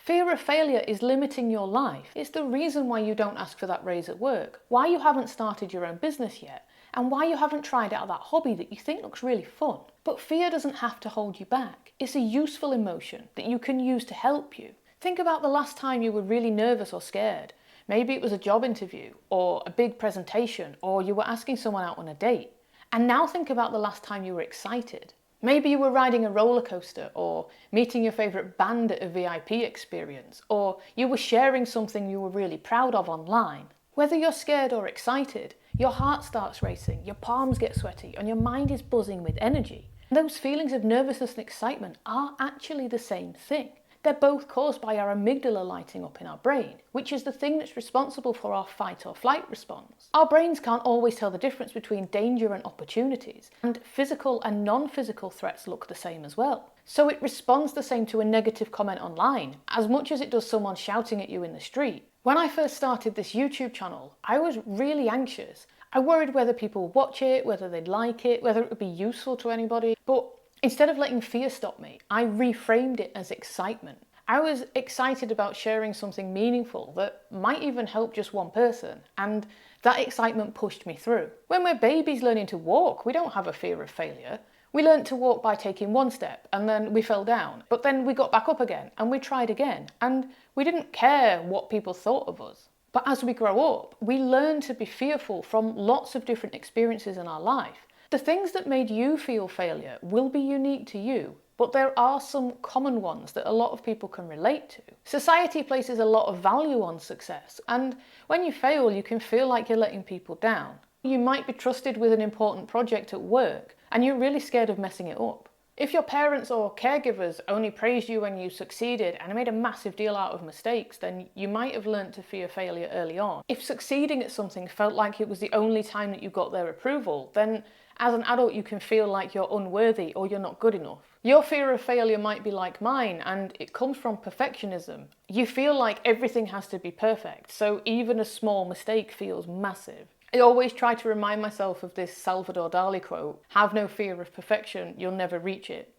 Fear of failure is limiting your life. It's the reason why you don't ask for that raise at work, why you haven't started your own business yet, and why you haven't tried out that hobby that you think looks really fun. But fear doesn't have to hold you back. It's a useful emotion that you can use to help you. Think about the last time you were really nervous or scared. Maybe it was a job interview, or a big presentation, or you were asking someone out on a date. And now think about the last time you were excited. Maybe you were riding a roller coaster, or meeting your favourite band at a VIP experience, or you were sharing something you were really proud of online. Whether you're scared or excited, your heart starts racing, your palms get sweaty, and your mind is buzzing with energy. Those feelings of nervousness and excitement are actually the same thing. They're both caused by our amygdala lighting up in our brain, which is the thing that's responsible for our fight or flight response. Our brains can't always tell the difference between danger and opportunities, and physical and non-physical threats look the same as well. So it responds the same to a negative comment online, as much as it does someone shouting at you in the street. When I first started this YouTube channel, I was really anxious. I worried whether people would watch it, whether they'd like it, whether it would be useful to anybody, but instead of letting fear stop me, I reframed it as excitement. I was excited about sharing something meaningful that might even help just one person, and that excitement pushed me through. When we're babies learning to walk, we don't have a fear of failure. We learned to walk by taking one step, and then we fell down, but then we got back up again, and we tried again, and we didn't care what people thought of us. But as we grow up, we learn to be fearful from lots of different experiences in our life. The things that made you feel failure will be unique to you, but there are some common ones that a lot of people can relate to. Society places a lot of value on success, and when you fail, you can feel like you're letting people down. You might be trusted with an important project at work, and you're really scared of messing it up. If your parents or caregivers only praised you when you succeeded and made a massive deal out of mistakes, then you might have learnt to fear failure early on. If succeeding at something felt like it was the only time that you got their approval, then as an adult you can feel like you're unworthy or you're not good enough. Your fear of failure might be like mine, and it comes from perfectionism. You feel like everything has to be perfect, so even a small mistake feels massive. I always try to remind myself of this Salvador Dali quote, "Have no fear of perfection, you'll never reach it."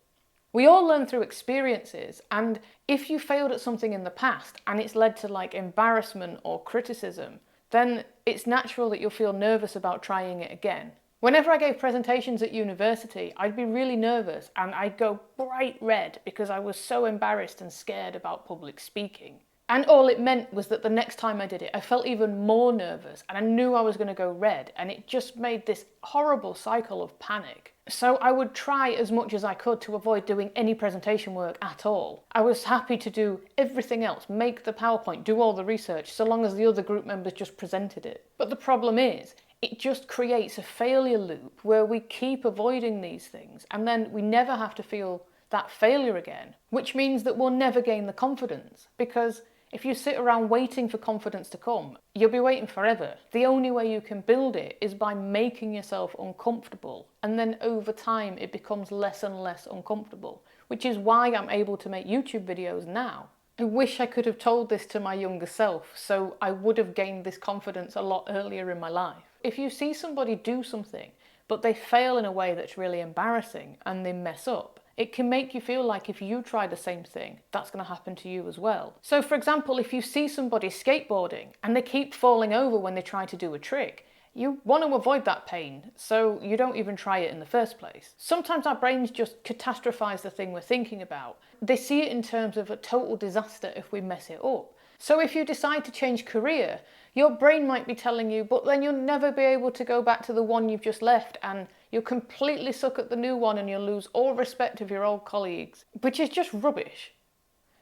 We all learn through experiences, and if you failed at something in the past and it's led to like embarrassment or criticism, then it's natural that you'll feel nervous about trying it again. Whenever I gave presentations at university, I'd be really nervous and I'd go bright red because I was so embarrassed and scared about public speaking. And all it meant was that the next time I did it, I felt even more nervous and I knew I was going to go red, and it just made this horrible cycle of panic. So I would try as much as I could to avoid doing any presentation work at all. I was happy to do everything else, make the PowerPoint, do all the research, so long as the other group members just presented it. But the problem is, it just creates a failure loop where we keep avoiding these things, and then we never have to feel that failure again, which means that we'll never gain the confidence, because if you sit around waiting for confidence to come, you'll be waiting forever. The only way you can build it is by making yourself uncomfortable, and then over time it becomes less and less uncomfortable, which is why I'm able to make YouTube videos now. I wish I could have told this to my younger self, so I would have gained this confidence a lot earlier in my life. If you see somebody do something, but they fail in a way that's really embarrassing and they mess up, it can make you feel like if you try the same thing, that's going to happen to you as well. So for example, if you see somebody skateboarding and they keep falling over when they try to do a trick, you want to avoid that pain, so you don't even try it in the first place. Sometimes our brains just catastrophize the thing we're thinking about. They see it in terms of a total disaster if we mess it up. So if you decide to change career, your brain might be telling you, but then you'll never be able to go back to the one you've just left, and you'll completely suck at the new one and you'll lose all respect of your old colleagues, which is just rubbish.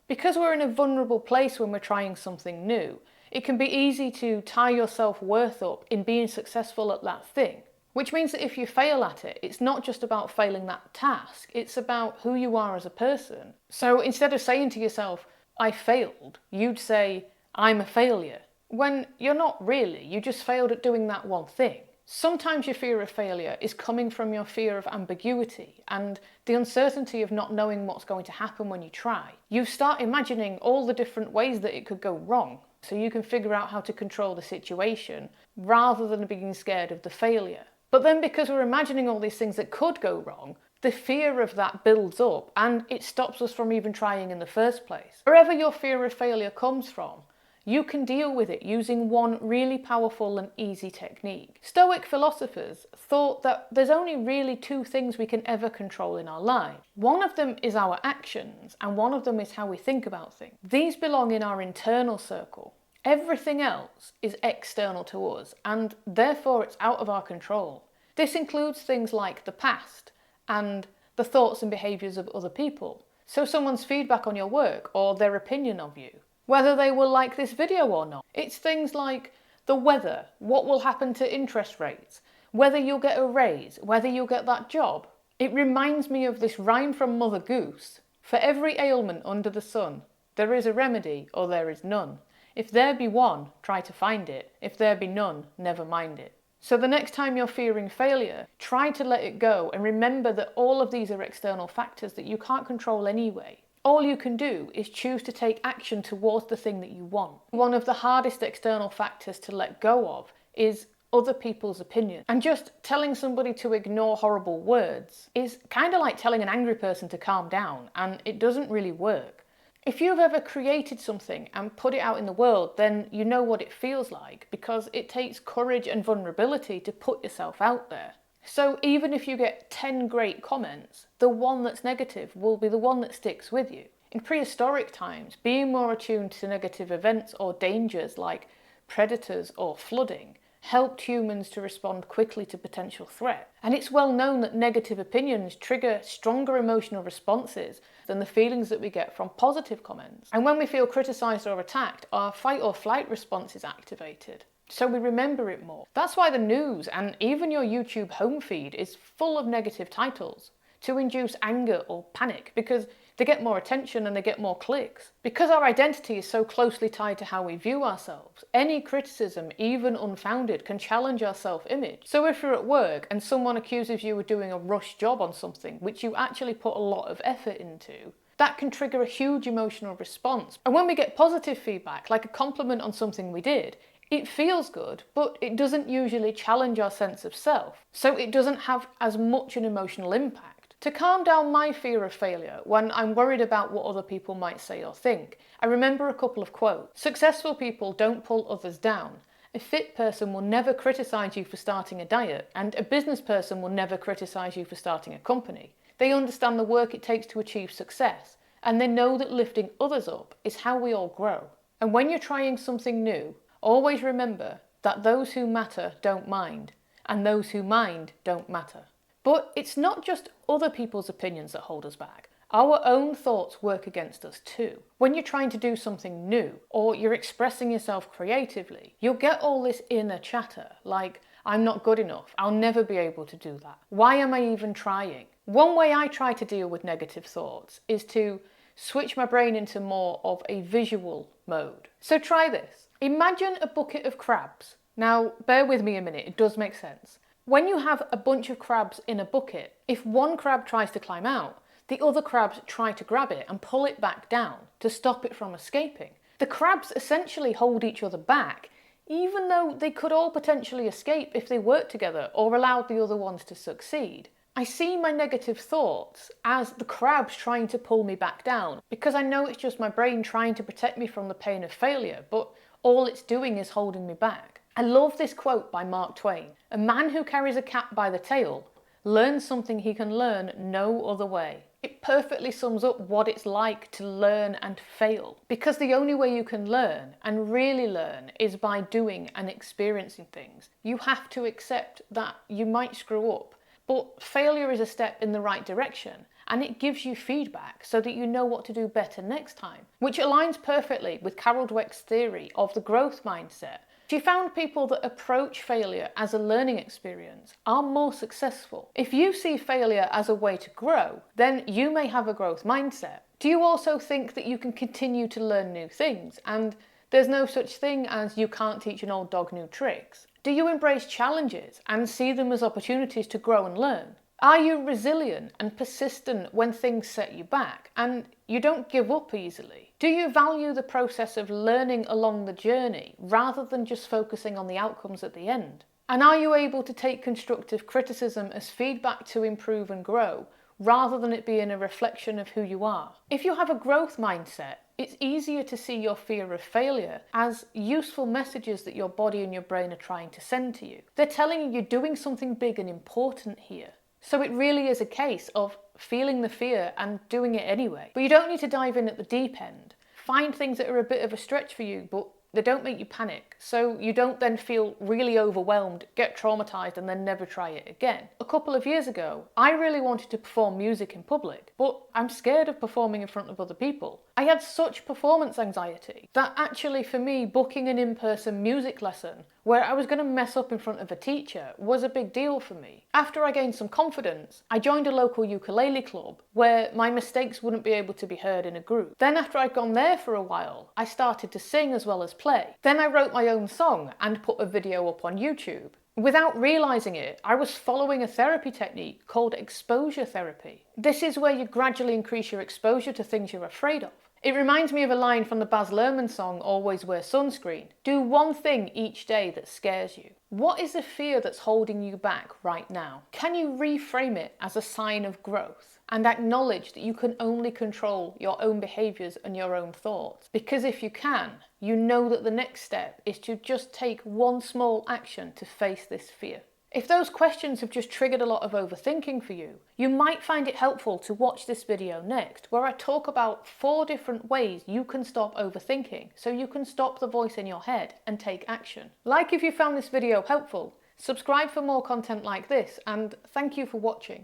Because we're in a vulnerable place when we're trying something new, it can be easy to tie your self-worth up in being successful at that thing. Which means that if you fail at it, it's not just about failing that task, it's about who you are as a person. So instead of saying to yourself, "I failed," you'd say, "I'm a failure." When you're not really, you just failed at doing that one thing. Sometimes your fear of failure is coming from your fear of ambiguity and the uncertainty of not knowing what's going to happen when you try. You start imagining all the different ways that it could go wrong, so you can figure out how to control the situation rather than being scared of the failure. But then because we're imagining all these things that could go wrong, the fear of that builds up and it stops us from even trying in the first place. Wherever your fear of failure comes from, you can deal with it using one really powerful and easy technique. Stoic philosophers thought that there's only really two things we can ever control in our lives. One of them is our actions, and one of them is how we think about things. These belong in our internal circle. Everything else is external to us, and therefore it's out of our control. This includes things like the past and the thoughts and behaviours of other people. So someone's feedback on your work or their opinion of you, whether they will like this video or not. It's things like the weather, what will happen to interest rates, whether you'll get a raise, whether you'll get that job. It reminds me of this rhyme from Mother Goose. For every ailment under the sun, there is a remedy or there is none. If there be one, try to find it. If there be none, never mind it. So the next time you're fearing failure, try to let it go and remember that all of these are external factors that you can't control anyway. All you can do is choose to take action towards the thing that you want. One of the hardest external factors to let go of is other people's opinion. And just telling somebody to ignore horrible words is kind of like telling an angry person to calm down, and it doesn't really work. If you've ever created something and put it out in the world, then you know what it feels like, because it takes courage and vulnerability to put yourself out there. So even if you get 10 great comments, the one that's negative will be the one that sticks with you. In prehistoric times, being more attuned to negative events or dangers like predators or flooding helped humans to respond quickly to potential threat. And it's well known that negative opinions trigger stronger emotional responses than the feelings that we get from positive comments. And when we feel criticised or attacked, our fight or flight response is activated. So we remember it more. That's why the news and even your YouTube home feed is full of negative titles to induce anger or panic, because they get more attention and they get more clicks. Because our identity is so closely tied to how we view ourselves, any criticism, even unfounded, can challenge our self-image. So if you're at work and someone accuses you of doing a rush job on something which you actually put a lot of effort into, that can trigger a huge emotional response. And when we get positive feedback, like a compliment on something we did, it feels good, but it doesn't usually challenge our sense of self, so it doesn't have as much an emotional impact. To calm down my fear of failure when I'm worried about what other people might say or think, I remember a couple of quotes. Successful people don't pull others down. A fit person will never criticise you for starting a diet, and a business person will never criticise you for starting a company. They understand the work it takes to achieve success, and they know that lifting others up is how we all grow. And when you're trying something new, always remember that those who matter don't mind, and those who mind don't matter. But it's not just other people's opinions that hold us back. Our own thoughts work against us too. When you're trying to do something new, or you're expressing yourself creatively, you'll get all this inner chatter, like, I'm not good enough, I'll never be able to do that. Why am I even trying? One way I try to deal with negative thoughts is to switch my brain into more of a visual mode. So try this. Imagine a bucket of crabs. Now, bear with me a minute, it does make sense. When you have a bunch of crabs in a bucket, if one crab tries to climb out, the other crabs try to grab it and pull it back down to stop it from escaping. The crabs essentially hold each other back, even though they could all potentially escape if they worked together or allowed the other ones to succeed. I see my negative thoughts as the crabs trying to pull me back down, because I know it's just my brain trying to protect me from the pain of failure, but all it's doing is holding me back. I love this quote by Mark Twain. A man who carries a cat by the tail learns something he can learn no other way. It perfectly sums up what it's like to learn and fail. Because the only way you can learn, and really learn, is by doing and experiencing things. You have to accept that you might screw up, but failure is a step in the right direction, and it gives you feedback so that you know what to do better next time, which aligns perfectly with Carol Dweck's theory of the growth mindset. She found people that approach failure as a learning experience are more successful. If you see failure as a way to grow, then you may have a growth mindset. Do you also think that you can continue to learn new things, and there's no such thing as you can't teach an old dog new tricks? Do you embrace challenges and see them as opportunities to grow and learn? Are you resilient and persistent when things set you back, and you don't give up easily? Do you value the process of learning along the journey rather than just focusing on the outcomes at the end? And are you able to take constructive criticism as feedback to improve and grow rather than it being a reflection of who you are. If you have a growth mindset, it's easier to see your fear of failure as useful messages that your body and your brain are trying to send to you. They're telling you you're doing something big and important here. So it really is a case of feeling the fear and doing it anyway. But you don't need to dive in at the deep end. Find things that are a bit of a stretch for you, but they don't make you panic, so you don't then feel really overwhelmed, get traumatized, and then never try it again. A couple of years ago, I really wanted to perform music in public, but I'm scared of performing in front of other people. I had such performance anxiety that actually for me, booking an in-person music lesson where I was going to mess up in front of a teacher was a big deal for me. After I gained some confidence, I joined a local ukulele club where my mistakes wouldn't be able to be heard in a group. Then after I'd gone there for a while, I started to sing as well as play. Then I wrote my own song and put a video up on YouTube. Without realising it, I was following a therapy technique called exposure therapy. This is where you gradually increase your exposure to things you're afraid of. It reminds me of a line from the Baz Luhrmann song, Always Wear Sunscreen. Do one thing each day that scares you. What is the fear that's holding you back right now? Can you reframe it as a sign of growth and acknowledge that you can only control your own behaviours and your own thoughts? Because if you can, you know that the next step is to just take one small action to face this fear. If those questions have just triggered a lot of overthinking for you, you might find it helpful to watch this video next, where I talk about 4 different ways you can stop overthinking, so you can stop the voice in your head and take action. Like if you found this video helpful, subscribe for more content like this, and thank you for watching.